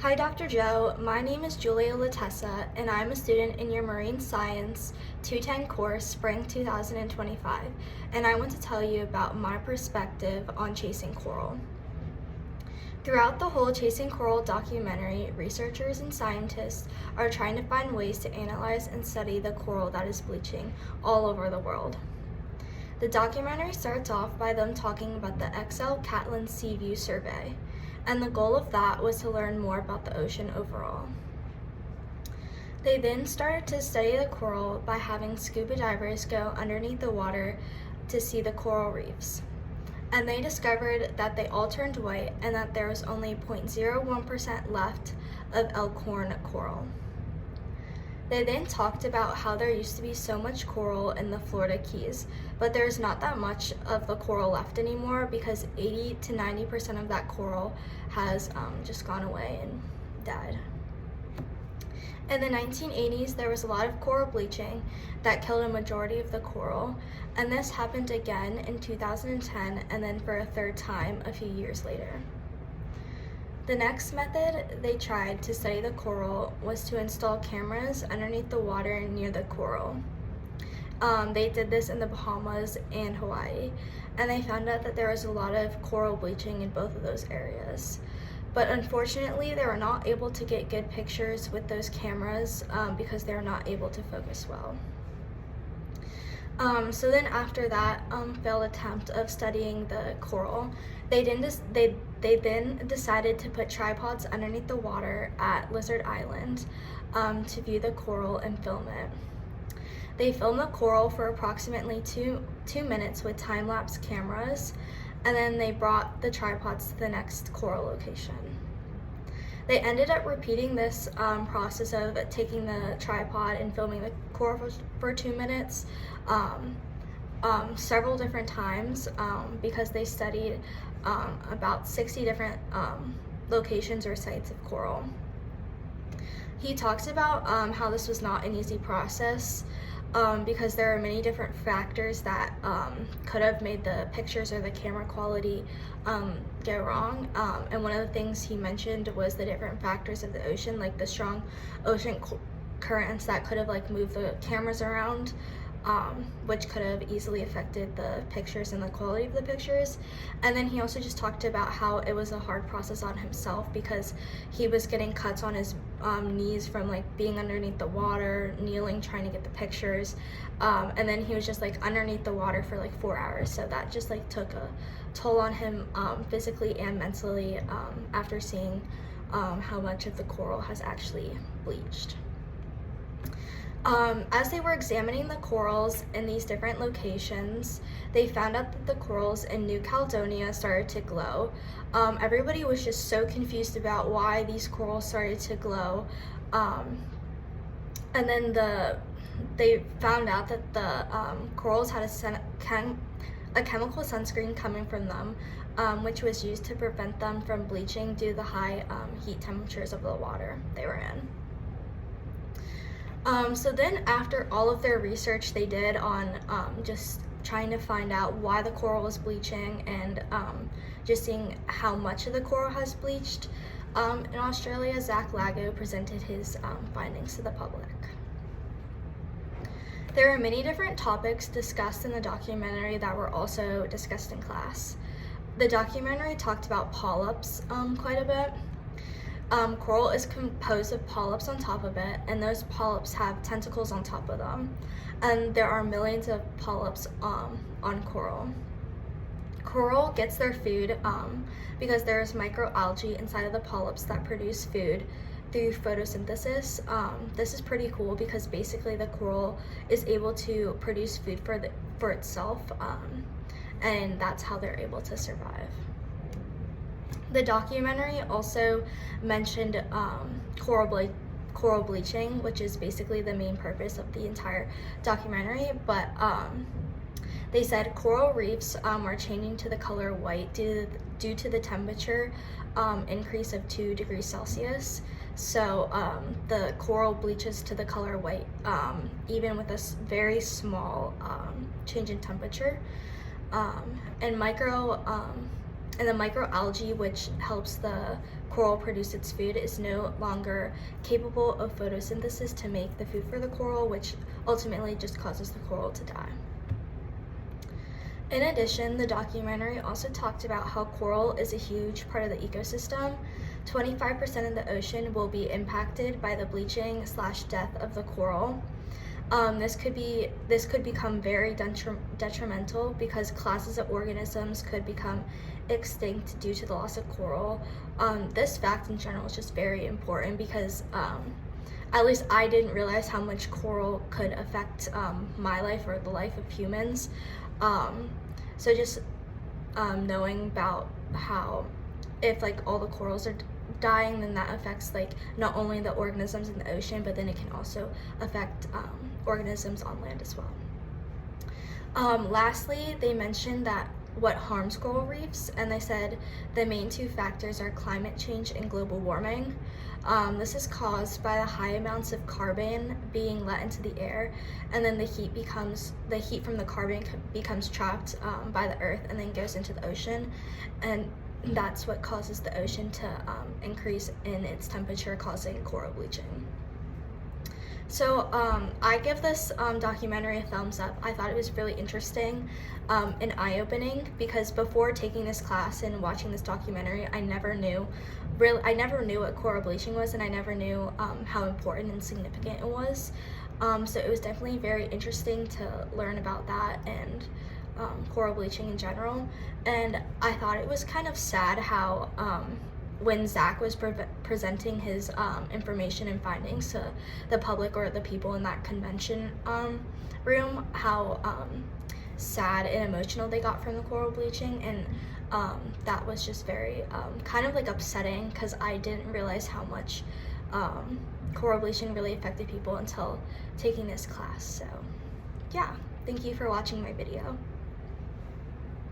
Hi, Dr. Joe. My name is Julia Latessa, and I'm a student in your Marine Science 210 course, Spring 2025, and I want to tell you about my perspective on chasing coral. Throughout the whole Chasing Coral documentary, researchers and scientists are trying to find ways to analyze and study the coral that is bleaching all over the world. The documentary starts off by them talking about the XL Catlin Sea View Survey, and the goal of that was to learn more about the ocean overall. They then started to study the coral by having scuba divers go underneath the water to see the coral reefs. And they discovered that they all turned white and that there was only 0.01% left of elkhorn coral. They then talked about how there used to be so much coral in the Florida Keys, but there's not that much of the coral left anymore because 80 to 90% of that coral has just gone away and died. In the 1980s, there was a lot of coral bleaching that killed a majority of the coral, and this happened again in 2010 and then for a third time a few years later. The next method they tried to study the coral was to install cameras underneath the water near the coral. They did this in the Bahamas and Hawaii, and they found out that there was a lot of coral bleaching in both of those areas. But unfortunately, they were not able to get good pictures with those cameras because they were not able to focus well. So then after that failed attempt of studying the coral, they then decided to put tripods underneath the water at Lizard Island to view the coral and film it. They filmed the coral for approximately two minutes with time-lapse cameras, and then they brought the tripods to the next coral location. They ended up repeating this process of taking the tripod and filming the coral for 2 minutes several different times because they studied about 60 different locations or sites of coral. He talks about how this was not an easy process because there are many different factors that could have made the pictures or the camera quality go wrong. And one of the things he mentioned was the different factors of the ocean, like the strong ocean currents that could have moved the cameras around, which could have easily affected the pictures and the quality of the pictures. And then he also just talked about how it was a hard process on himself because he was getting cuts on his knees from being underneath the water, kneeling, trying to get the pictures. And then he was just underneath the water for 4 hours. So that just took a toll on him physically and mentally after seeing how much of the coral has actually bleached. As they were examining the corals in these different locations, they found out that the corals in New Caledonia started to glow. Everybody was just so confused about why these corals started to glow. And then they found out that the corals had a chemical sunscreen coming from them, which was used to prevent them from bleaching due to the high heat temperatures of the water they were in. So then after all of their research they did on just trying to find out why the coral was bleaching and just seeing how much of the coral has bleached, in Australia, Zach Lago presented his findings to the public. There are many different topics discussed in the documentary that were also discussed in class. The documentary talked about polyps quite a bit. Coral is composed of polyps on top of it, and those polyps have tentacles on top of them. And there are millions of polyps on coral. Coral gets their food because there's microalgae inside of the polyps that produce food through photosynthesis. This is pretty cool because basically the coral is able to produce food for itself, and that's how they're able to survive. The documentary also mentioned coral bleaching, which is basically the main purpose of the entire documentary, but they said coral reefs are changing to the color white due to the temperature increase of 2 degrees Celsius. So the coral bleaches to the color white even with a very small change in temperature. And and the microalgae, which helps the coral produce its food, is no longer capable of photosynthesis to make the food for the coral, which ultimately just causes the coral to die. In addition, the documentary also talked about how coral is a huge part of the ecosystem. 25% of the ocean will be impacted by the bleaching/death of the coral. This could become very detrimental because classes of organisms could become extinct due to the loss of coral. This fact in general is just very important because at least I didn't realize how much coral could affect my life or the life of humans. So just knowing about how if like all the corals are dying, then that affects like not only the organisms in the ocean, but then it can also affect organisms on land as well. Lastly, they mentioned that what harms coral reefs, and they said the main two factors are climate change and global warming. This is caused by the high amounts of carbon being let into the air, and then the heat from the carbon becomes trapped by the earth and then goes into the ocean, and that's what causes the ocean to increase in its temperature, causing coral bleaching. So I give this documentary a thumbs up. I thought it was really interesting and eye-opening because before taking this class and watching this documentary, I never knew what coral bleaching was, and I never knew how important and significant it was. So it was definitely very interesting to learn about that and coral bleaching in general. And I thought it was kind of sad how when Zach was presenting his information and findings to the public or the people in that convention room, how sad and emotional they got from the coral bleaching, and that was just very kind of like upsetting because I didn't realize how much coral bleaching really affected people until taking this class. So yeah, thank you for watching my video.